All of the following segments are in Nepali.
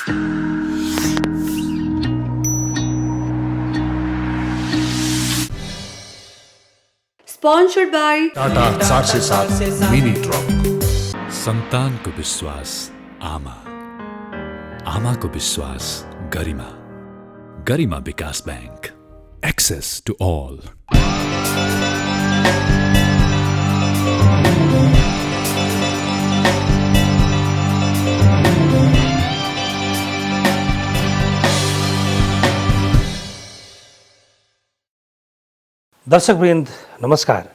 Sponsored by Tata 407 mini truck. सन्तानको विश्वास आमा, आमाको विश्वास गरिमा, गरिमा विकास बैंक, एक्सेस टु ऑल। दर्शकवृन्द नमस्कार।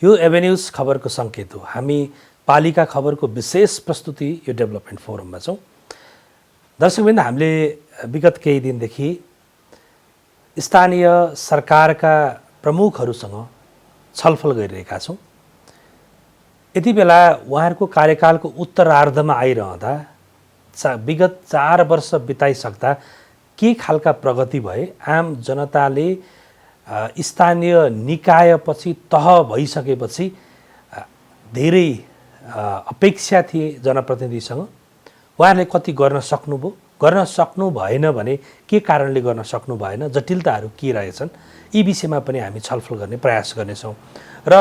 यो एभेन्यूज खबरको सङ्केत हो। हामी पालिका खबरको विशेष प्रस्तुति यो डेभलपमेन्ट फोरममा छौँ। दर्शकवृन्द, हामीले विगत केही दिनदेखि स्थानीय सरकारका प्रमुखहरूसँग छलफल गरिरहेका छौँ। यति बेला उहाँहरूको कार्यकालको उत्तरार्धमा आइरहँदा विगत 4 वर्ष बिताइसक्दा के खालका प्रगति भए, आम जनताले स्थानीय निकायपछि तह भइसकेपछि धेरै अपेक्षा थिए जनप्रतिनिधिसँग। उहाँहरूले कति गर्न सक्नुभयो, गर्न सक्नु भएन भने के कारणले गर्न सक्नु भएन, जटिलताहरू के रहेछन्, यी विषयमा पनि हामी छलफल गर्ने प्रयास गर्नेछौँ। र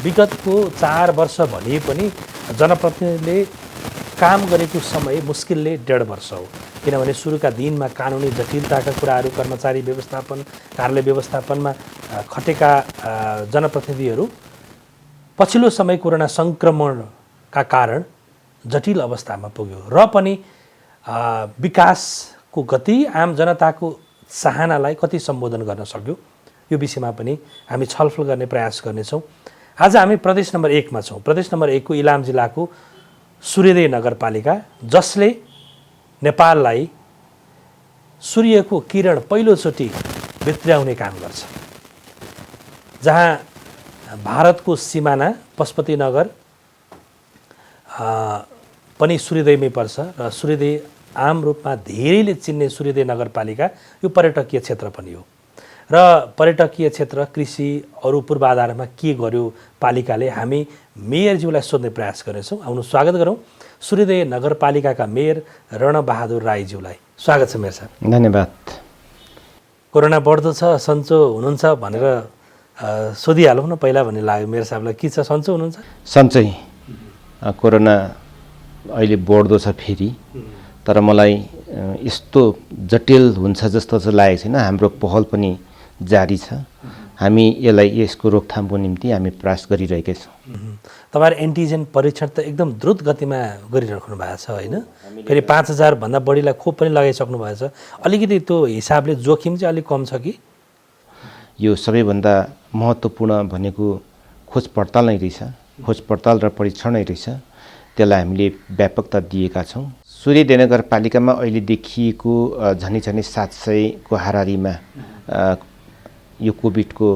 विगतको 4 वर्ष भने पनि जनप्रतिनिधिले काम गरेको समय मुस्किलले 1.5 वर्ष हो। किनभने सुरुका दिनमा कानुनी जटिलताका कुराहरू, कर्मचारी व्यवस्थापन, कार्यालय व्यवस्थापनमा खटेका जनप्रतिनिधिहरू पछिल्लो समय कोरोना सङ्क्रमणका कारण जटिल अवस्थामा पुग्यो र पनि विकासको गति, आम जनताको चाहनालाई कति सम्बोधन गर्न सक्यो, यो विषयमा पनि हामी छलफल गर्ने प्रयास गर्नेछौँ। आज हामी प्रदेश नम्बर 1 मा छौँ। प्रदेश नम्बर 1 को इलाम जिल्लाको सूर्योदय नगरपालिका, जसले नेपाललाई सूर्यको किरण पहिलोचोटि भित्र्याउने काम गर्छ। जहाँ भारतको सिमाना पशुपतिनगर पनि सूर्योदयमै पर्छ र सूर्योदय आम रूपमा धेरैले चिन्ने सूर्योदय नगरपालिका यो पर्यटकीय क्षेत्र पनि हो। र पर्यटकीय क्षेत्र, कृषि, अरू पूर्वाधारमा के गर्यो पालिकाले, हामी मेयरज्यूलाई सोध्ने प्रयास गर्नेछौँ। आउनु स्वागत गरौँ सूर्योदय नगरपालिकाका मेयर रणबहादुर राईज्यूलाई। स्वागत छ मेयर साहब। धन्यवाद। कोरोना बढ्दो छ, सन्चो हुनुहुन्छ भनेर सोधिहालौँ न पहिला भन्ने लाग्यो मेयर साहबलाई। के छ, सन्चो हुनुहुन्छ? सन्चै। कोरोना अहिले बढ्दो छ फेरि, तर मलाई यस्तो जटिल हुन्छ जस्तो चाहिँ लागेको छैन। हाम्रो पहल पनि जारी छ। हामी यसको रोकथामको निम्ति हामी प्रयास गरिरहेका छौँ। तपाईँहरू एन्टिजेन परीक्षण त एकदम द्रुत गतिमा गरिराख्नु भएको छ होइन? फेरि 5000 भन्दा बढीलाई खोप पनि लगाइसक्नु भएको छ। अलिकति त्यो हिसाबले जोखिम चाहिँ अलिक कम छ कि? यो सबैभन्दा महत्त्वपूर्ण भनेको खोज पडताल नै रहेछ। खोज पडताल र परीक्षण नै रहेछ। त्यसलाई हामीले व्यापकता दिएका छौँ। सूर्योदय नगरपालिकामा अहिले देखिएको झनै 700 को हाराहारीमा यो कोभिडको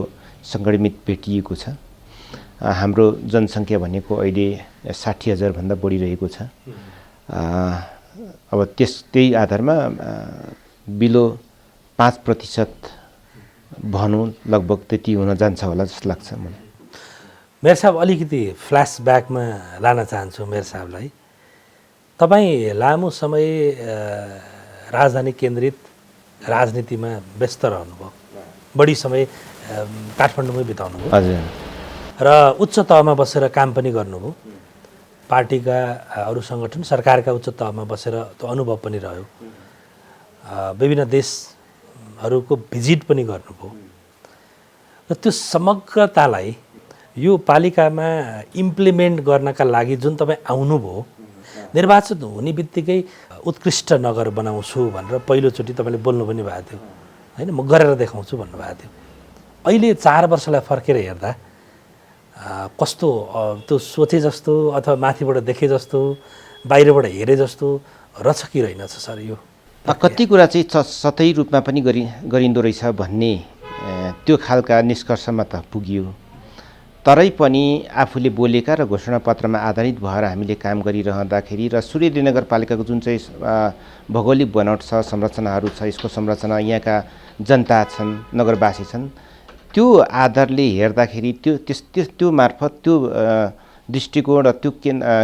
सङ्क्रमित भेटिएको छ। हाम्रो जनसङ्ख्या भनेको अहिले 60,000 भन्दा बढी रहेको छ। अब त्यही आधारमा बिलो 5% भनौँ, लगभग त्यति हुन जान्छ होला जस्तो लाग्छ मलाई। मेयर साहब, अलिकति फ्ल्यासब्याकमा लान चाहन्छु मेयर साहबलाई। तपाईँ लामो समय राजधानी केन्द्रित राजनीतिमा व्यस्त रहनुभयो, बढी समय काठमाडौँमै बिताउनुभयो। हजुर। र उच्च तहमा बसेर काम पनि गर्नुभयो। पार्टीका अरू सङ्गठन, सरकारका उच्च तहमा बसेर त्यो अनुभव पनि रह्यो। विभिन्न देशहरूको भिजिट पनि गर्नुभयो। र त्यो समग्रतालाई यो पालिकामा इम्प्लिमेन्ट गर्नका लागि जुन तपाईँ आउनुभयो, निर्वाचन हुने बित्तिकै उत्कृष्ट नगर बनाउँछु भनेर पहिलोचोटि तपाईँले बोल्नु पनि भएको थियो होइन? म गरेर देखाउँछु भन्नुभएको थियो। अहिले 4 वर्षलाई फर्केर हेर्दा कस्तो त्यो सोचे जस्तो अथवा माथिबाट देखे जस्तो, बाहिरबाट हेरे जस्तो रहेछ कि रहेनछ सर? यो कति कुरा चाहिँ सतही रूपमा पनि गरिँदो रहेछ भन्ने त्यो खालका निष्कर्षमा त पुगियो। तरै पनि आफूले बोलेका र घोषणापत्रमा आधारित भएर हामीले काम गरिरहँदाखेरि र सूर्योदय नगरपालिकाको जुन चाहिँ भौगोलिक बनावट छ, संरचनाहरू छ, यसको संरचना, यहाँका जनता छन्, नगरवासी छन्, त्यो आधारले हेर्दाखेरि त्यो मार्फत त्यो दृष्टिकोण र त्यो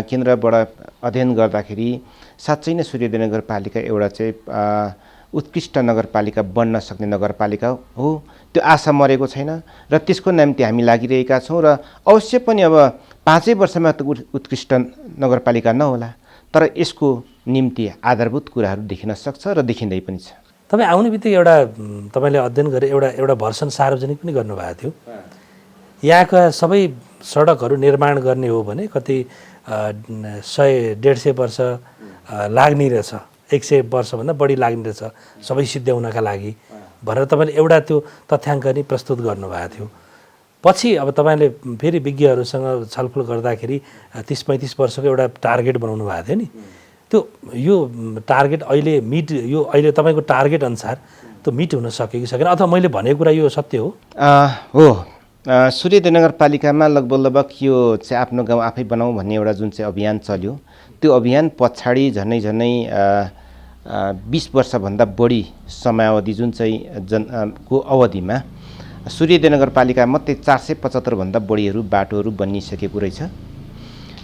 केन्द्रबाट अध्ययन गर्दाखेरि साँच्चै नै सूर्योदय नगरपालिका एउटा चाहिँ उत्कृष्ट नगरपालिका बन्न सक्ने नगरपालिका हो। त्यो आशा मरेको छैन र त्यसको निम्ति हामी लागिरहेका छौँ र अवश्य पनि अब 5 वर्षमा त उत्कृष्ट नगरपालिका नहोला, तर यसको निम्ति आधारभूत कुराहरू देखिन सक्छ र देखिँदै पनि छ। तपाईँ आउने बित्तिकै एउटा तपाईँले अध्ययन गरे एउटा भर्सन सार्वजनिक पनि गर्नुभएको थियो। यहाँका सबै सडकहरू निर्माण गर्ने हो भने कति 100-150 वर्ष लाग्ने रहेछ, 100 वर्षभन्दा बढी लाग्ने रहेछ सबै सिद्ध्याउनका लागि भनेर तपाईँले एउटा त्यो तथ्याङ्क नि प्रस्तुत गर्नुभएको थियो। पछि अब तपाईँले फेरि विज्ञहरूसँग छलफल गर्दाखेरि 30-35 वर्षको एउटा टार्गेट बनाउनु भएको थियो नि, त्यो यो टार्गेट अहिले तपाईँको टार्गेट अनुसार त्यो मिट हुन सक्यो कि सकेन, अथवा मैले भनेको कुरा यो सत्य हो? हो, सूर्योदय नगरपालिकामा लगभग यो चाहिँ आफ्नो गाउँ आफै बनाऊ भन्ने एउटा जुन चाहिँ अभियान चल्यो, त्यो अभियान पछाडि झन्डै 20 वर्षभन्दा बढी समयावधि जुन चाहिँ को अवधिमा सूर्योदय नगरपालिका मात्रै 475 भन्दा बढीहरू बाटोहरू बनिसकेको रहेछ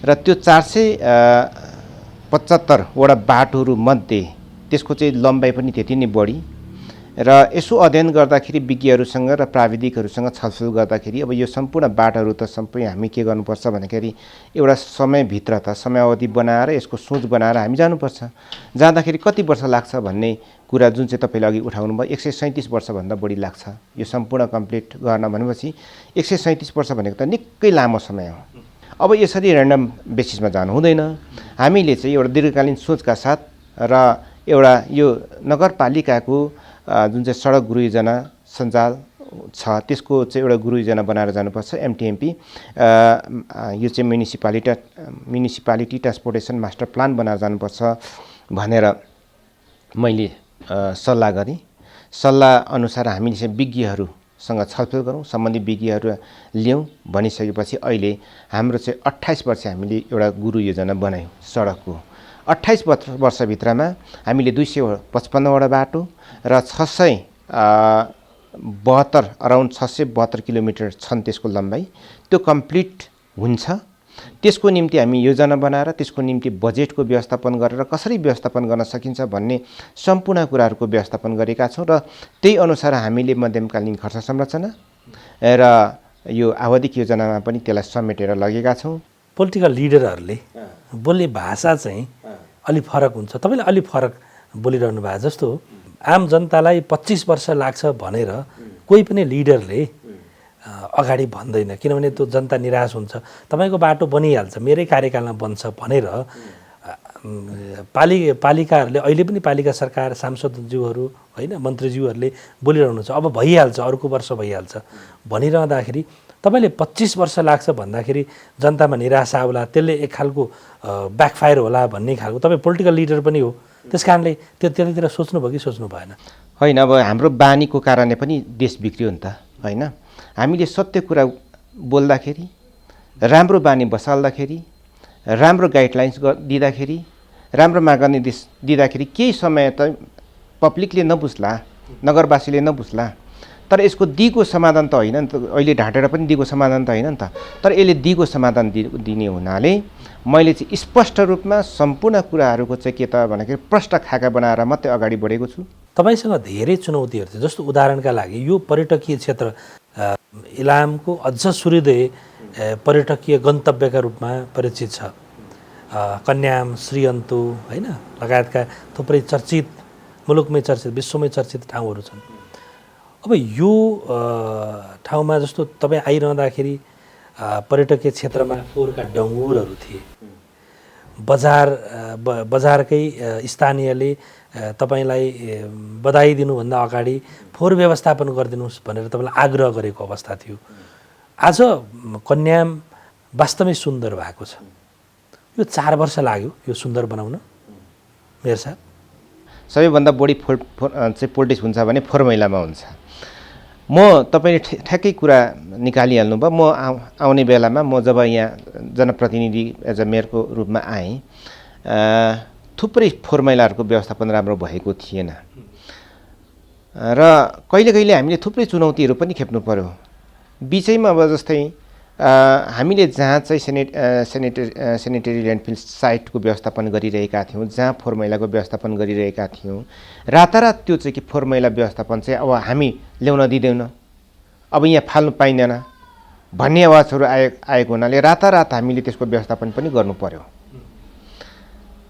र त्यो 475 वटा बाटोहरू मध्ये त्यसको चाहिँ लम्बाइ पनि त्यति नै बढी र यसो अध्ययन गर्दाखेरि विज्ञहरूसँग र प्राविधिकहरूसँग छलफल गर्दाखेरि अब यो सम्पूर्ण बाटोहरू त सबै हामी के गर्नुपर्छ भन्दाखेरि एउटा समयभित्र त समयावधि बनाएर यसको सोच बनाएर हामी जानुपर्छ। जाँदाखेरि कति वर्ष लाग्छ भन्ने कुरा जुन चाहिँ तपाईँले अघि उठाउनु भयो, 137 वर्षभन्दा बढी लाग्छ यो सम्पूर्ण कम्प्लिट गर्न भनेपछि। 137 वर्ष भनेको त निकै लामो समय हो। अब यसरी ऱ्यान्डम बेसिसमा जानु हुँदैन। हामीले चाहिँ एउटा दीर्घकालीन सोचका साथ र एउटा यो नगरपालिकाको जुन चाहिँ सडक गृह योजना सञ्जाल छ त्यसको चाहिँ एउटा गृह योजना बनाएर जानुपर्छ। एमटिएमपी यो चाहिँ म्युनिसिपालिटी ट्रान्सपोर्टेसन मास्टर प्लान बनाएर जानुपर्छ भनेर मैले सल्लाह गरेँ। सल्लाह अनुसार हामीले चाहिँ विज्ञहरूसँग छलफल गरौँ, सम्बन्धित विज्ञहरू ल्याउँ भनिसकेपछि अहिले हाम्रो चाहिँ 28 वर्ष हामीले एउटा गृह योजना बनायौँ सडकको। 28 वर्षभित्रमा हामीले 255 वटा बाटो र 672 अराउन्ड 672 किलोमिटर छन् त्यसको लम्बाइ, त्यो कम्प्लिट हुन्छ। त्यसको निम्ति हामी योजना बनाएर त्यसको निम्ति बजेटको व्यवस्थापन गरेर कसरी व्यवस्थापन गर्न सकिन्छ भन्ने सम्पूर्ण कुराहरूको व्यवस्थापन गरेका छौँ र त्यही अनुसार हामीले मध्यमकालीन खर्च संरचना र यो आवधिक योजनामा पनि त्यसलाई समेटेर लगेका छौँ। पोलिटिकल लिडरहरूले बोल्ने भाषा चाहिँ अलि फरक हुन्छ। तपाईँले अलि फरक बोलिरहनु भएको जस्तो हो। आम जनतालाई 25 वर्ष लाग्छ भनेर कोही पनि लिडरले अगाडि भन्दैन, किनभने त्यो जनता निराश हुन्छ। तपाईँको बाटो बनिहाल्छ, मेरै कार्यकालमा बन्छ भनेर पालिकाहरूले अहिले पनि पालिका सरकार सांसदज्यूहरू होइन मन्त्रीज्यूहरूले बोलिरहनु छ, अब भइहाल्छ, अर्को वर्ष भइहाल्छ भनिरहँदाखेरि तपाईँले 25 वर्ष लाग्छ भन्दाखेरि जनतामा निराशा आउला, त्यसले एक खालको ब्याकफायर होला भन्ने खालको। तपाईँ पोलिटिकल लिडर पनि हो, त्यस कारणले त्यतातिर सोच्नुभयो कि सोच्नु भएन? होइन, अब हाम्रो बानीको कारणले पनि देश बिग्रियो नि त होइन। हामीले सत्य कुरा बोल्दाखेरि, राम्रो बानी बसाल्दाखेरि, राम्रो गाइडलाइन्स दिँदाखेरि, राम्रो मार्गनिर्देश दिँदाखेरि केही समय त पब्लिकले नबुझ्ला, नगरवासीले नबुझ्ला, तर यसको दिगो समाधान त होइन नि त। अहिले ढाँटेर पनि दिगो समाधान त होइन नि त, तर यसले दिगो समाधान दिने हुनाले मैले चाहिँ स्पष्ट रूपमा सम्पूर्ण कुराहरूको चाहिँ के त भन्दाखेरि प्रष्ट खाका बनाएर मात्रै अगाडि बढेको छु। तपाईँसँग धेरै चुनौतीहरू थियो, जस्तो उदाहरणका लागि यो पर्यटकीय क्षेत्र इलामको अझ सूर्योदय पर्यटकीय गन्तव्यका रूपमा परिचित छ। कन्याम, श्रीअन्तु होइन लगायतका थुप्रै चर्चित, मुलुकमै चर्चित, विश्वमै चर्चित ठाउँहरू छन्। अब यो ठाउँमा जस्तो तपाईँ आइरहँदाखेरि पर्यटकीय क्षेत्रमा फोहोरका डङ्गुरहरू थिए, बजारकै स्थानीयले तपाईँलाई बधाई दिनुभन्दा अगाडि फोहोर व्यवस्थापन गरिदिनुहोस् भनेर तपाईँलाई आग्रह गरेको अवस्था थियो। आज कन्याम वास्तवमै सुन्दर भएको छ। यो 4 वर्ष लाग्यो यो सुन्दर बनाउन मेयर साहब? सबैभन्दा बढी चाहिँ पोलिटिक्स हुन्छ भने फोहोर मैलामा हुन्छ। म तपाईँले ठ्याक्कै कुरा निकालिहाल्नु भयो। म आउने बेलामा म जब यहाँ जनप्रतिनिधि एज अ मेयरको रूपमा आएँ, थुप्रै फोहोर मैलाहरूको व्यवस्थापन राम्रो भएको थिएन र कहिले कहिले हामीले थुप्रै चुनौतीहरू पनि खेप्नु पर्यो। बिचैमा अब जस्तै हामीले जहाँ चाहिँ सेनिटरी ल्यान्डफिल साइटको व्यवस्थापन गरिरहेका थियौँ, जहाँ फोहोर मैलाको व्यवस्थापन गरिरहेका थियौँ, रातारात त्यो चाहिँ कि फोहोर मैला व्यवस्थापन चाहिँ अब हामी ल्याउन दिँदैनौँ, अब यहाँ फाल्नु पाइँदैन भन्ने आवाजहरू आएको हुनाले रातारात हामीले त्यसको व्यवस्थापन पनि गर्नु पर्यो।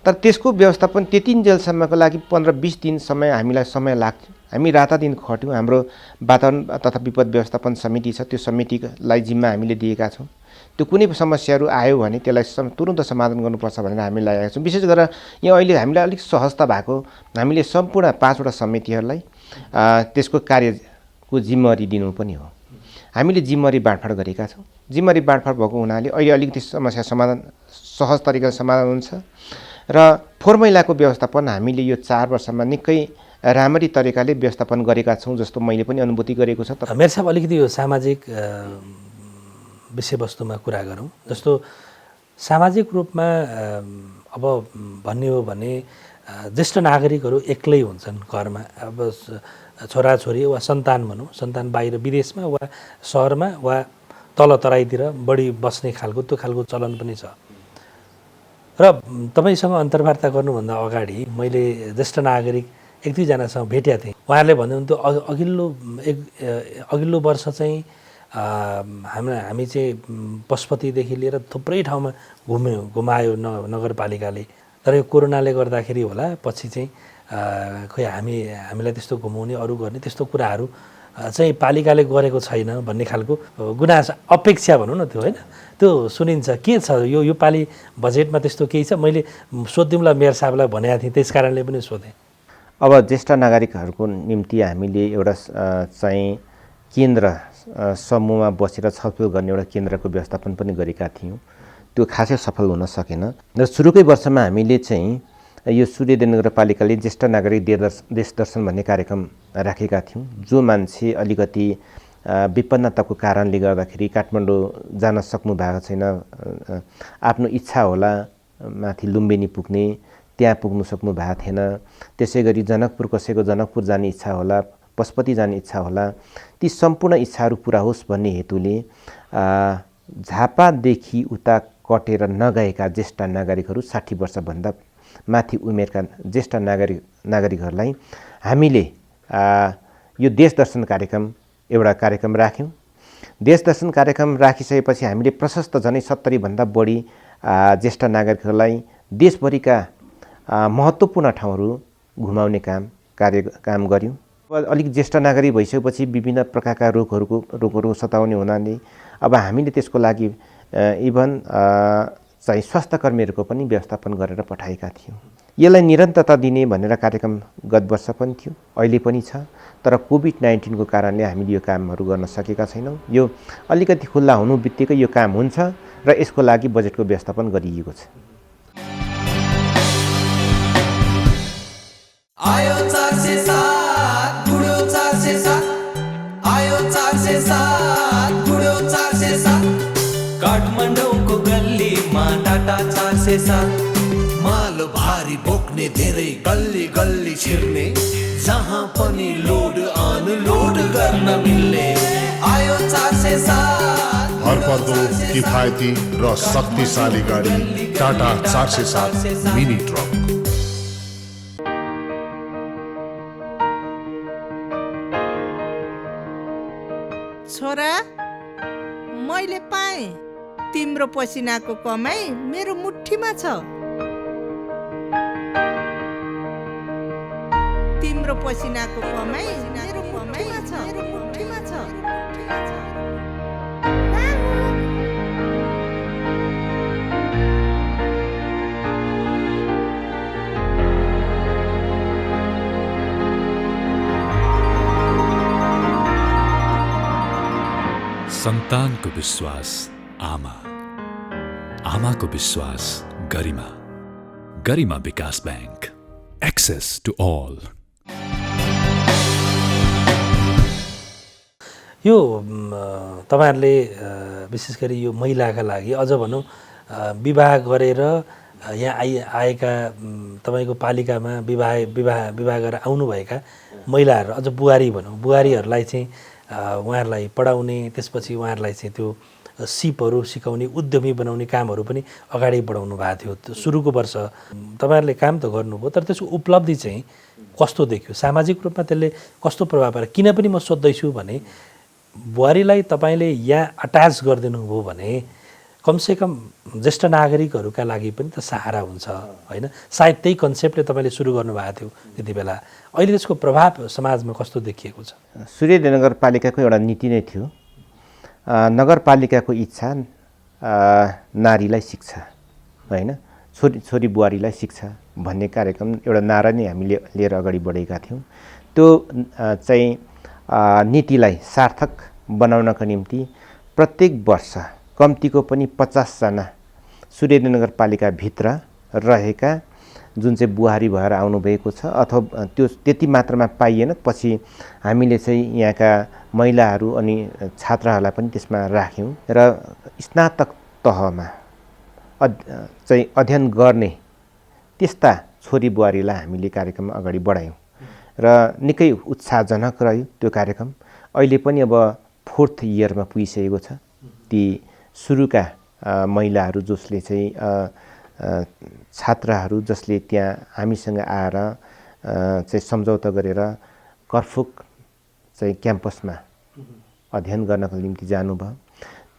तर त्यसको व्यवस्थापन त्यतिन्जेलसम्मको लागि 15-20 दिन हामीलाई समय लाग्थ्यो। हामी रातादिन खट्यौँ। हाम्रो वातावरण तथा विपद व्यवस्थापन समिति छ, त्यो समितिलाई जिम्मा हामीले दिएका छौँ। त्यो कुनै समस्याहरू आयो भने त्यसलाई तुरुन्त समाधान गर्नुपर्छ भनेर हामी लागेका छौँ। विशेष गरेर यहाँ अहिले हामीलाई अलिक सहजता भएको, हामीले सम्पूर्ण 5वटा समितिहरूलाई त्यसको कार्यको जिम्मेवारी दिनु पनि हो। हामीले जिम्मेवारी बाँडफाँड गरेका छौँ। जिम्मेवारी बाँडफाँड भएको हुनाले अहिले अलिकति समस्या समाधान सहज तरिकाले समाधान हुन्छ र फोहोर मैलाको व्यवस्थापन हामीले यो 4 वर्षमा निकै राम्ररी तरिकाले व्यवस्थापन गरेका छौँ जस्तो मैले पनि अनुभूति गरेको छ। मेयर साहब, अलिकति यो सामाजिक विषयवस्तुमा कुरा गरौँ। जस्तो सामाजिक रूपमा अब भन्ने हो भने ज्येष्ठ नागरिकहरू एक्लै हुन्छन् घरमा। अब छोराछोरी वा सन्तान भनौँ, सन्तान बाहिर विदेशमा वा सहरमा वा तल तराईतिर बढी बस्ने त्यो खालको चलन पनि छ। र तपाईँसँग अन्तर्वार्ता गर्नुभन्दा अगाडि मैले ज्येष्ठ नागरिक 1-2जनासँग भेटेका थिएँ। उहाँहरूले भन्नुहुन्थ्यो अघिल्लो वर्ष चाहिँ हामी चाहिँ पशुपतिदेखि लिएर थुप्रै ठाउँमा घुमायो नगरपालिकाले। तर यो कोरोनाले गर्दाखेरि होला पछि चाहिँ खोइ हामीलाई त्यस्तो घुमाउने अरू गर्ने त्यस्तो कुराहरू चाहिँ पालिकाले गरेको छैन भन्ने खालको गुनासो अपेक्षा भनौँ न, त्यो होइन, त्यो सुनिन्छ। के छ यो पालि बजेटमा त्यस्तो केही छ? मैले सोधिदिउँला मेयर साहबलाई भनेको थिएँ, त्यस कारणले पनि सोधेँ। अब ज्येष्ठ नागरिकहरूको निम्ति हामीले एउटा चाहिँ केन्द्र समूहमा बसेर छलफल गर्ने एउटा केन्द्रको व्यवस्थापन पनि गरेका थियौँ। त्यो खासै सफल हुन सकेन र सुरुकै वर्षमा हामीले चाहिँ यो सूर्यदेव नगरपालिकाले ज्येष्ठ नागरिक देश दर्शन भन्ने कार्यक्रम राखेका थियौँ। जो मान्छे अलिकति विपन्नताको कारणले गर्दाखेरि काठमाडौँ जान सक्नु भएको छैन, आफ्नो इच्छा होला माथि लुम्बिनी पुग्ने, त्यहाँ पुग्नु सक्नु भएको थिएन, त्यसै गरी कसैको जनकपुर जाने इच्छा होला, पशुपति जाने इच्छा होला, ती सम्पूर्ण इच्छाहरू पुरा होस् भन्ने हेतुले झापादेखि उता कटेर नगएका ज्येष्ठ नागरिकहरू 60 वर्षभन्दा माथि उमेरका ज्येष्ठ नागरिकहरूलाई हामीले यो देश दर्शन एउटा कार्यक्रम राख्यौँ। देश दर्शन कार्यक्रम राखिसकेपछि हामीले प्रशस्त झनै 70भन्दा बढी ज्येष्ठ नागरिकहरूलाई देशभरिका महत्त्वपूर्ण ठाउँहरू घुमाउने काम गऱ्यौँ। अलिक ज्येष्ठ नागरिक भइसकेपछि विभिन्न प्रकारका रोगहरू सताउने हुनाले अब हामीले त्यसको लागि इभन चाहिँ स्वास्थ्यकर्मीहरूको पनि व्यवस्थापन गरेर पठाएका थियौँ। यसलाई निरन्तरता दिने भनेर कार्यक्रम गत वर्ष पनि थियो, अहिले पनि छ। तर कोभिड-19 को कारणले हामीले यो कामहरू गर्न सकेका छैनौँ। यो अलिकति खुल्ला हुनु बित्तिकै यो काम हुन्छ र यसको लागि बजेटको व्यवस्थापन गरिएको छ। आयो 407 गुड्यो 407 आयो 407 गुड्यो 407 काठमाडौँको गल्लीमा टाटा 407 माल भारी बोक्ने धेरै गल्ली गल्ली छिर्ने जहाँ पनि लोड अनलोड गर्न मिल्ने आयो 407 भरपर्दो किफायती र शक्तिशाली गाडी टाटा 407 मिनी ट्रक। छोरा, मैले पाएँ तिम्रो पसिनाको कमाई मेरो मुठीमा छ। तिम्रो पसिनाको कमाई मेरो मुठीमा छ। सन्तानको विश्वास आमा, आमाको विश्वास गरिमा, गरिमा विकास बैंक, एक्सेस टु अल। यो तपाईहरुले विशेष गरी यो महिलाका लागि अझ भनौं विवाह गरेर यहाँ आएका तपाईको पालिकामा विवाह गरेर आउनुभएका महिलाहरू अझ बुहारी भनौं, बुहारीहरूलाई चाहिँ उहाँहरूलाई पढाउने, त्यसपछि उहाँहरूलाई चाहिँ त्यो सिपहरू सिकाउने उद्यमी बनाउने कामहरू पनि अगाडि बढाउनु भएको थियो। त्यो सुरुको वर्ष तपाईँहरूले काम त गर्नुभयो, तर त्यसको उपलब्धि चाहिँ कस्तो देखियो? सामाजिक रूपमा त्यसले कस्तो प्रभाव पार्यो? किन पनि म सोध्दैछु भने बुहारीलाई तपाईँले यहाँ अट्याच गरिदिनु भयो भने कमसेकम ज्येष्ठ नागरिकहरूका लागि पनि त सहारा हुन्छ होइन? सायद त्यही कन्सेप्टले तपाईँले सुरु गर्नुभएको थियो त्यति बेला। अहिले त्यसको प्रभाव समाजमा कस्तो देखिएको छ? सूर्यदेव नगरपालिकाको एउटा नीति नै थियो, नगरपालिकाको इच्छा नारीलाई शिक्षा होइन, छोरी बुहारीलाई शिक्षा भन्ने कार्यक्रम एउटा नारा नै हामीले लिएर अगाडि बढेका थियौँ। त्यो चाहिँ नीतिलाई सार्थक बनाउनको निम्ति प्रत्येक वर्ष कम्तीको पनि 50 जना सूर्यदेव नगरपालिकाभित्र रहेका जुन चाहिँ बुहारी भएर आउनुभएको छ अथवा त्यो त्यति मात्रामा पाइएन, पछि हामीले चाहिँ यहाँका महिलाहरू अनि छात्राहरूलाई पनि त्यसमा राख्यौँ र स्नातक तहमा चाहिँ अध्ययन गर्ने त्यस्ता छोरी बुहारीलाई हामीले कार्यक्रम अगाडि बढायौँ र निकै उत्साहजनक रह्यो त्यो कार्यक्रम। अहिले पनि अब 4th इयरमा पुगिसकेको छ। ती सुरुका महिलाहरू जसले चाहिँ छात्राहरू जसले त्यहाँ हामीसँग आएर चाहिँ सम्झौता गरेर करफोक चाहिँ क्याम्पसमा अध्ययन गर्नको निम्ति जानुभयो,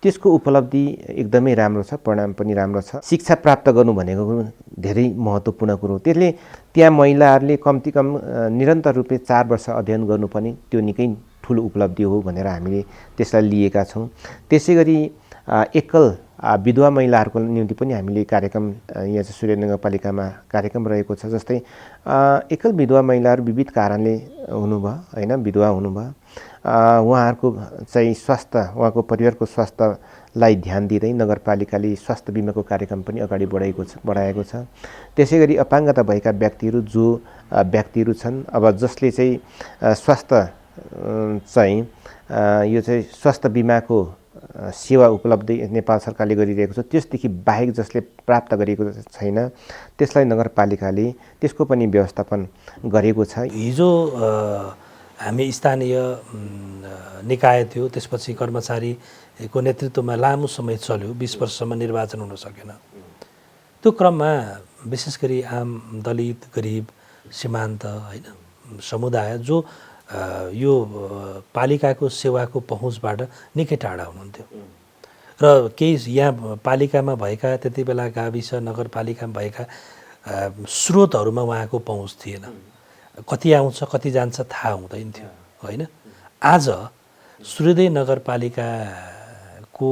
त्यसको उपलब्धि एकदमै राम्रो छ, परिणाम पनि राम्रो छ। शिक्षा प्राप्त गर्नु भनेको धेरै महत्त्वपूर्ण कुरो हो। त्यसले त्यहाँ महिलाहरूले कम निरन्तर रूपले 4 वर्ष अध्ययन गर्नु पनि त्यो निकै ठुलो उपलब्धि हो भनेर हामीले त्यसलाई लिएका छौँ। त्यसै गरी एकल विधवा महिलाहरूको निम्ति पनि हामीले कार्यक्रम यहाँ चाहिँ सूर्यदेव नगरपालिकामा कार्यक्रम रहेको छ। जस्तै एकल विधवा महिलाहरू विविध कारणले हुनुभयो होइन, विधवा हुनुभयो, उहाँहरूको चाहिँ स्वास्थ्य, उहाँको परिवारको स्वास्थ्यलाई ध्यान दिँदै नगरपालिकाले स्वास्थ्य बिमाको कार्यक्रम पनि अगाडि बढाएको छ। त्यसै गरी अपाङ्गता भएका व्यक्तिहरू जो व्यक्तिहरू छन्, अब जसले चाहिँ स्वास्थ्य चाहिँ यो चाहिँ स्वास्थ्य बिमाको सेवा उपलब्धि नेपाल सरकारले गरिरहेको छ, त्यसदेखि बाहेक जसले प्राप्त गरेको छैन त्यसलाई नगरपालिकाले त्यसको पनि व्यवस्थापन गरेको छ। हिजो हामी स्थानीय निकाय थियो, त्यसपछि कर्मचारीको नेतृत्वमा लामो समय चल्यो, 20 वर्षसम्म निर्वाचन हुन सकेन। त्यो क्रममा विशेष गरी आम दलित, गरिब, सीमान्त होइन समुदाय जो यो पालिकाको सेवाको पहुँचबाट निकै टाढा हुनुहुन्थ्यो र केही यहाँ पालिकामा भएका त्यति बेला गाविस नगरपालिकामा भएका स्रोतहरूमा उहाँको पहुँच थिएन। कति आउँछ कति जान्छ थाहा हुँदैन थियो होइन। आज सूर्यदेव नगरपालिकाको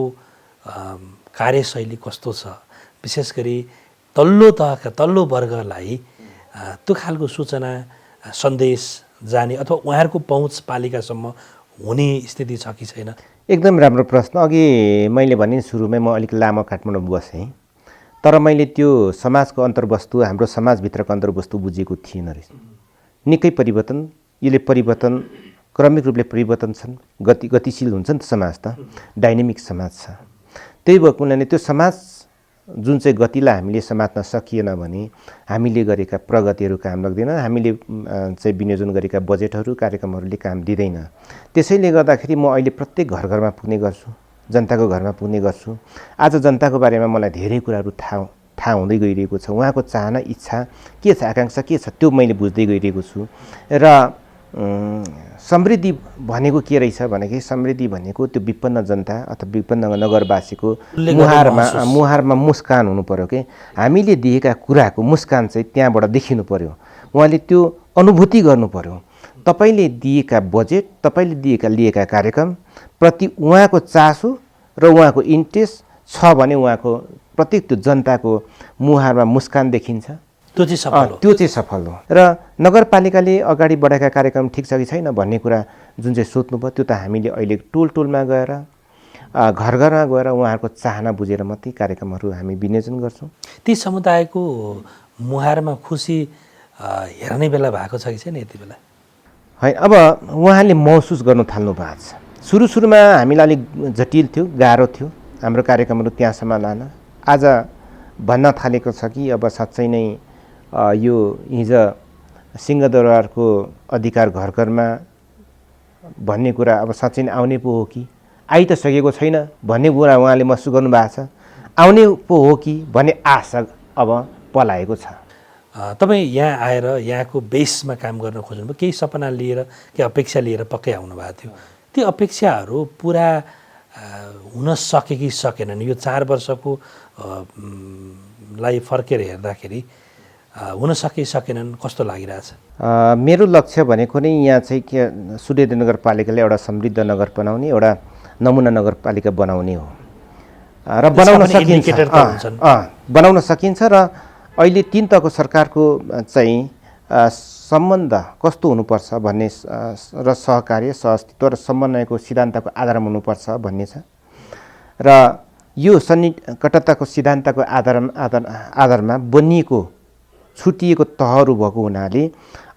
कार्यशैली कस्तो छ, विशेष गरी तल्लो तहका तल्लो वर्गलाई त्यो खालको सूचना सन्देश जाने अथवा उहाँहरूको पहुँच पालिकासम्म हुने स्थिति छ कि छैन? एकदम राम्रो प्रश्न। अघि मैले भने सुरुमै म अलिक लामो काठमाडौँ बसेँ, तर मैले त्यो समाजको अन्तर्वस्तु, हाम्रो समाजभित्रको अन्तर्वस्तु बुझेको थिएन रहेछ। निकै परिवर्तन, यसले परिवर्तन क्रमिक रूपले परिवर्तन छन्, गतिशील हुन्छ नि त समाज, त डाइनामिक समाज छ। त्यही भएको हुनाले त्यो समाज जुन चाहिँ गतिलाई हामीले समात्न सकिएन भने हामीले गरेका प्रगतिहरू काम लाग्दैन, हामीले चाहिँ विनियोजन गरेका बजेटहरू कार्यक्रमहरूले काम दिँदैन। त्यसैले गर्दाखेरि म अहिले प्रत्येक घर घरमा पुग्ने गर्छु, जनताको घरमा पुग्ने गर्छु। आज जनताको बारेमा मलाई धेरै कुराहरू थाहा हुँदै गइरहेको छ, उहाँको चाहना, इच्छा के छ, आकाङ्क्षा के छ, त्यो मैले बुझ्दै गइरहेको छु। र समृद्धि भनेको के रहेछ भनेदेखि समृद्धि भनेको त्यो विपन्न जनता अथवा विपन्न नगरवासीको मुहारमा मुस्कान हुनु पर्यो के। हामीले दिएका कुराको मुस्कान चाहिँ त्यहाँबाट देखिनु पर्यो, उहाँले त्यो अनुभूति गर्नु पर्यो। तपाईँले दिएका बजेट, तपाईँले लिएका कार्यक्रम प्रति उहाँको चासो र उहाँको इन्ट्रेस्ट छ भने उहाँको प्रत्येक त्यो जनताको मुहारमा मुस्कान देखिन्छ। त्यो चाहिँ सफल हो। र नगरपालिकाले अगाडि बढाएका कार्यक्रम ठिक छ कि छैन भन्ने कुरा जुन चाहिँ सोध्नुभयो, त्यो त हामीले अहिले टोलमा गएर घर घरमा गएर उहाँहरूको चाहना बुझेर मात्रै कार्यक्रमहरू हामी विनियोजन गर्छौँ। ती समुदायको मुहारमा खुसी हेर्ने बेला भएको छ कि छैन यति बेला? है, अब उहाँले महसुस गर्नु थाल्नु भएको छ। सुरुमा हामीलाई अलिक जटिल थियो, गाह्रो थियो हाम्रो कार्यक्रमहरू त्यहाँसम्म लान। आज भन्न थालेको छ कि अब साँच्चै नै यो हिजो सिंहदरबारको अधिकार घर घरमा भन्ने कुरा अब साँच्चै नै आउने पो हो कि आइ त सकेको छैन भन्ने कुरा उहाँले महसुस गर्नुभएको छ। आउने पो हो कि भन्ने आशा अब पलाएको छ। तपाईँ यहाँ आएर यहाँको बेसमा काम गर्न खोज्नुभयो, केही सपना लिएर केही अपेक्षा लिएर पक्कै आउनुभएको थियो। ती अपेक्षाहरू पुरा हुन सके कि सकेनन्? यो 4 वर्षको लाई फर्केर हेर्दाखेरि हुन सके सकेनन् कस्तो लागिरहेछ? मेरो लक्ष्य भनेको नै यहाँ चाहिँ के सूर्यदेव नगरपालिकाले एउटा समृद्ध नगर बनाउने, एउटा नमुना नगरपालिका बनाउने हो र बनाउन सकिन्छ र अहिले 3 तहको सरकारको चाहिँ सम्बन्ध कस्तो हुनुपर्छ भन्ने र सहकार्य सहअस्तित्व र समन्वयको सिद्धान्तको आधारमा हुनुपर्छ भन्ने छ र यो सन्निकटताको सिद्धान्तको आधारमा बनिएको छुटिएको तहहरू भएको हुनाले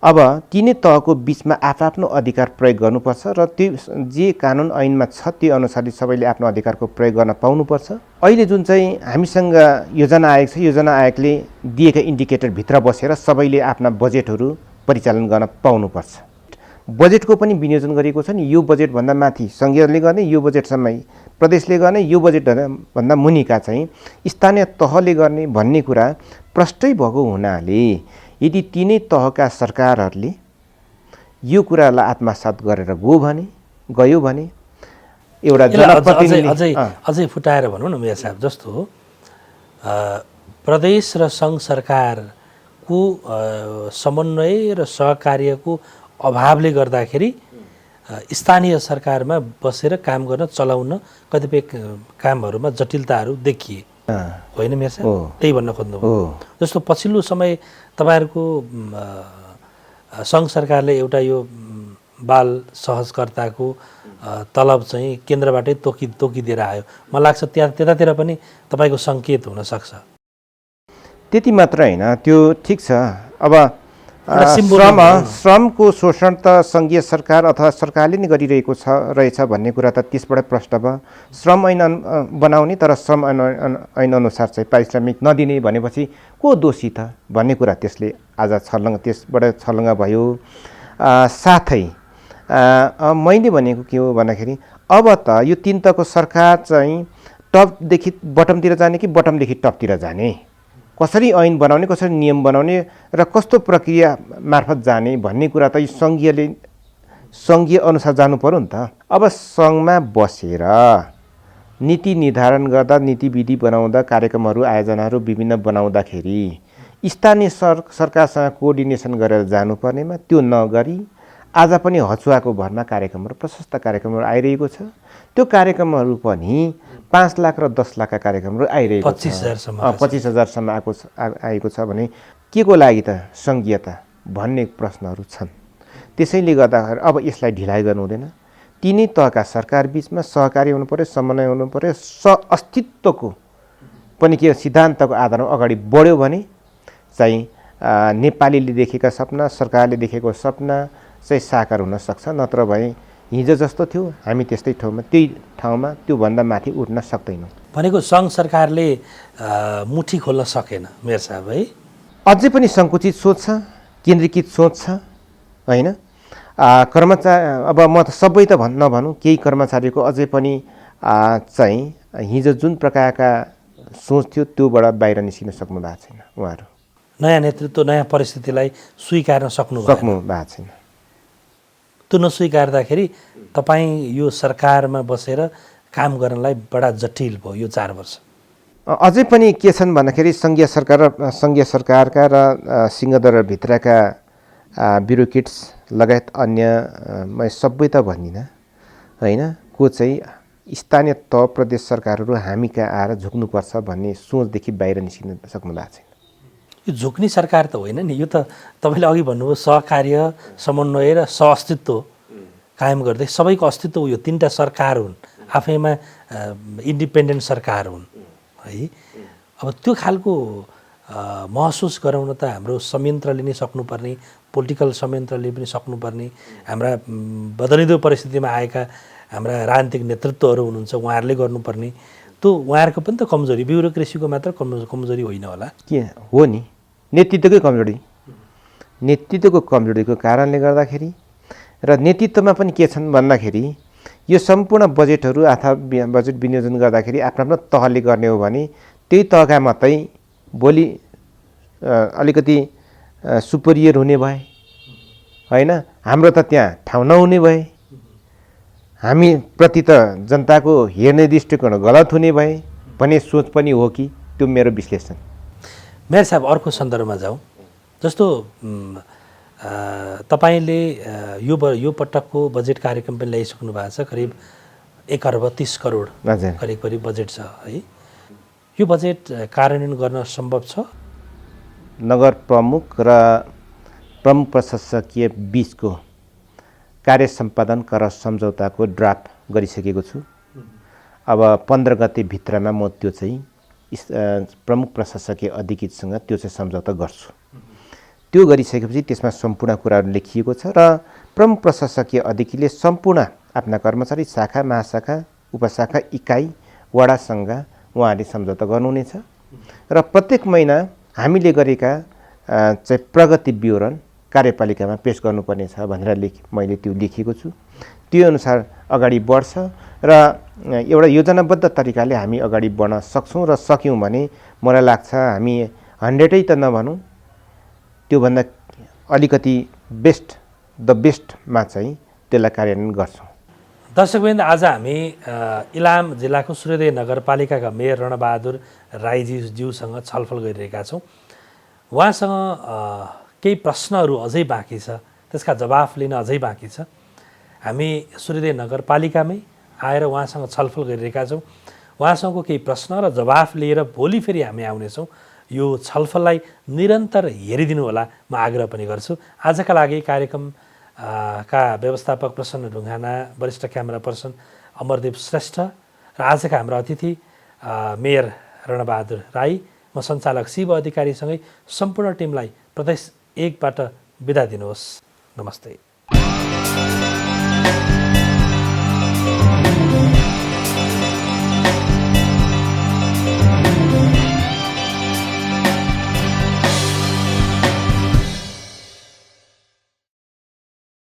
अब तिनै तहको बिचमा आफ्नो अधिकार प्रयोग गर्नुपर्छ र त्यो जे कानुन ऐनमा छ त्यो अनुसारले सबैले आफ्नो अधिकारको प्रयोग गर्न पाउनुपर्छ। अहिले जुन चाहिँ हामीसँग योजना आयोग छ, योजना आयोगले दिएका इन्डिकेटरभित्र बसेर सबैले आफ्ना बजेटहरू परिचालन गर्न पाउनुपर्छ। बजेटको पनि विनियोजन गरिएको छ नि, यो बजेटभन्दा माथि सङ्घीयले गर्ने, यो बजेटसम्म प्रदेशले गर्ने, यो बजेटभन्दा मुनिका चाहिँ स्थानीय तहले गर्ने भन्ने कुरा प्रष्टै भएको हुनाले यदि तिनै तहका सरकारहरूले यो कुरालाई आत्मसात गरेर गयो भने एउटा अझै फुटाएर भनौँ न मेयर साहब, जस्तो प्रदेश र सङ्घ सरकारको समन्वय र सहकार्यको अभावले गर्दाखेरि स्थानीय सरकारमा बसेर काम गर्न चलाउन कतिपय कामहरूमा जटिलताहरू देखिए, होइन मेयर साहब? त्यही भन्न खोज्नुभयो। जस्तो पछिल्लो समय तपाईँहरूको सङ्घ सरकारले एउटा यो बाल सहजकर्ताको तलब चाहिँ केन्द्रबाटै तोकिदिएर आयो। मलाई लाग्छ त्यतातिर पनि तपाईँको सङ्केत हुनसक्छ। त्यति मात्र होइन, त्यो ठिक छ। अब श्रमको शोषण त सङ्घीय सरकार अथवा सरकारले नै गरिरहेको रहेछ भन्ने कुरा त त्यसबाट प्रष्ट भयो। श्रम ऐन बनाउने तर श्रम ऐन अनुसार चाहिँ पारिश्रमिक नदिने भनेपछि को दोषी त भन्ने कुरा त्यसले आज त्यसबाट छलङ्ग भयो। साथै मैले भनेको के हो भन्दाखेरि अब त यो 3 तहको सरकार चाहिँ टपदेखि बटमतिर जाने कि बटमदेखि टपतिर जाने, कसरी ऐन बनाउने, कसरी नियम बनाउने र कस्तो प्रक्रिया मार्फत जाने भन्ने कुरा त सङ्घीय अनुसार जानु पर्यो नि त। अब सङ्घमा बसेर नीति निर्धारण गर्दा, नीति विधि बनाउँदा, कार्यक्रमहरू आयोजनाहरू विभिन्न बनाउँदाखेरि स्थानीय सरकारसँग कोअर्डिनेसन गरेर जानुपर्नेमा त्यो नगरी आज पनि हचुवाको भरमा कार्यक्रमहरू, प्रशस्त कार्यक्रमहरू आइरहेको छ। त्यो कार्यक्रमहरू पनि 5 लाख र 10 लाखका कार्यक्रमहरू आइरहेको छ। 25,000सम्म आएको छ भने के को लागि त सङ्घीयता भन्ने प्रश्नहरू छन्। त्यसैले गर्दाखेरि अब यसलाई ढिलाइ गर्नु हुँदैन। तिनै तहका सरकार बिचमा सहकारी हुनु पर्यो, समन्वय हुनु पर्यो, अस्तित्वको पनि के सिद्धान्तको आधारमा अगाडि बढ्यो भने चाहिँ नेपालीले देखेका सपना, सरकारले देखेको सपना चाहिँ साकार हुन सक्छ। नत्र भए हिजो जस्तो थियो हामी त्यस्तै ठाउँमा त्योभन्दा माथि उठ्न सक्दैनौँ। भनेको सङ्घ सरकारले मुठी खोल्न सकेन मेयर साहब, है? अझै पनि सङ्कुचित सोच छ, केन्द्रीकृत सोच छ, होइन? कर्मचारी अब म त सबै त नभनौँ, केही कर्मचारीको अझै पनि चाहिँ हिजो जुन प्रकारका सोच थियो त्योबाट बाहिर निस्किन सक्नु भएको छैन। उहाँहरू नयाँ नेतृत्व, नयाँ परिस्थितिलाई स्वीकार्न सक्नु भएको छैन। त्यो नस्वीकार्दाखेरि तपाईँ यो सरकारमा बसेर काम गर्नलाई बडा जटिल भयो यो 4 वर्ष। अझै पनि के छन् भन्दाखेरि सङ्घीय सरकारका र सिंहदरबारभित्रका ब्युरोक्रेट्स लगायत अन्य म सबै त भन्दिनँ, होइन, को चाहिँ स्थानीय तह प्रदेश सरकारहरू हामी कहाँ आएर झुक्नुपर्छ भन्ने सोचदेखि बाहिर निस्किन सक्नु भएको छैन। यो झुक्ने सरकार त होइन नि, यो त तपाईँले अघि भन्नुभयो सहकार्य, समन्वय र सहअस्तित्व कायम गर्दै सबैको अस्तित्व यो 3टा सरकार हुन्, आफैमा इन्डिपेन्डेन्ट सरकार हुन्, है? अब त्यो खालको महसुस गराउन त हाम्रो संयन्त्रले नै सक्नुपर्ने, पोलिटिकल संयन्त्रले पनि सक्नुपर्ने, हाम्रा बदलिँदो परिस्थितिमा आएका हाम्रा राजनीतिक नेतृत्वहरू हुनुहुन्छ, उहाँहरूले गर्नुपर्ने। त्यो उहाँहरूको पनि त कमजोरी, ब्युरोक्रेसीको मात्र कमजोरी होइन होला? के हो नि, नेतृत्वको कमजोरीको कारणले गर्दाखेरि र नेतृत्वमा पनि के छन् भन्दाखेरि यो सम्पूर्ण बजेटहरू अथवा बजेट विनियोजन गर्दाखेरि आफ्नो आफ्नो तहले गर्ने हो भने त्यही तहका मात्रै भोलि अलिकति सुपेरियर हुने भए होइन, हाम्रो त त्यहाँ ठाउँ नहुने भए, हामी प्रति त जनताको हेर्ने दृष्टिकोण गलत हुने भए भन्ने सोच पनि हो कि, त्यो मेरो विश्लेषण। मेयर साहब, अर्को सन्दर्भमा जाउँ। जस्तो तपाईँले यो पटकको बजेट कार्यक्रम पनि ल्याइसक्नु भएको छ, करिब 1 अर्ब 30 करोड करिब बजेट छ है। यो बजेट कार्यान्वयन गर्न सम्भव छ? नगर प्रमुख र प्रमुख प्रशासकीय बीचको कार्य सम्पादन कर सम्झौताको ड्राफ्ट गरिसकेको छु। अब 15 गते भित्रमा म त्यो चाहिँ प्रमुख प्रशासकीय अधिकृतसँग त्यो चाहिँ सम्झौता गर्छु। त्यो गरिसकेपछि त्यसमा सम्पूर्ण कुराहरू लेखिएको छ र प्रमुख प्रशासकीय अधिकृतले सम्पूर्ण आफ्ना कर्मचारी, शाखा, महाशाखा, उपशाखा, इकाइ, वडासँग उहाँले सम्झौता गर्नुहुनेछ र प्रत्येक महिना हामीले गरेका चाहिँ प्रगति विवरण कार्यपालिकामा पेश गर्नुपर्ने छ भनेर मैले त्यो लेखेको छु। त्यो अनुसार अगाडि बढ्छ र एउटा योजनाबद्ध तरिकाले हामी अगाडि बढ्न सक्छौँ र सक्यौँ भने मलाई लाग्छ हामी 100 त नभनौँ, त्योभन्दा अलिकति द बेस्टमा चाहिँ त्यसलाई कार्यान्वयन गर्छौँ। दर्शकवृन्द, आज हामी इलाम जिल्लाको सूर्योदय नगरपालिकाका मेयर रणबहादुर राईज्यूसँग छलफल गरिरहेका छौँ। उहाँसँग केही प्रश्नहरू अझै बाँकी छ, त्यसका जवाफ लिन अझै बाँकी छ। हामी सूर्योदय नगरपालिकामै आएर उहाँसँग छलफल गरिरहेका छौँ। उहाँसँगको केही प्रश्न र जवाफ लिएर भोलि फेरि हामी आउनेछौँ। यो छलफललाई निरन्तर हेरिदिनु होला, म आग्रह पनि गर्छु। आजका लागि कार्यक्रम का व्यवस्थापक प्रसन्न ढुङ्गाना, वरिष्ठ क्यामेरा पर्सन अमरदेव श्रेष्ठ र आजका हाम्रा अतिथि मेयर रणबहादुर राई, म सञ्चालक शिव अधिकारीसँगै सम्पूर्ण टिमलाई प्रदेश 1बाट बिदा दिनुहोस्। नमस्ते।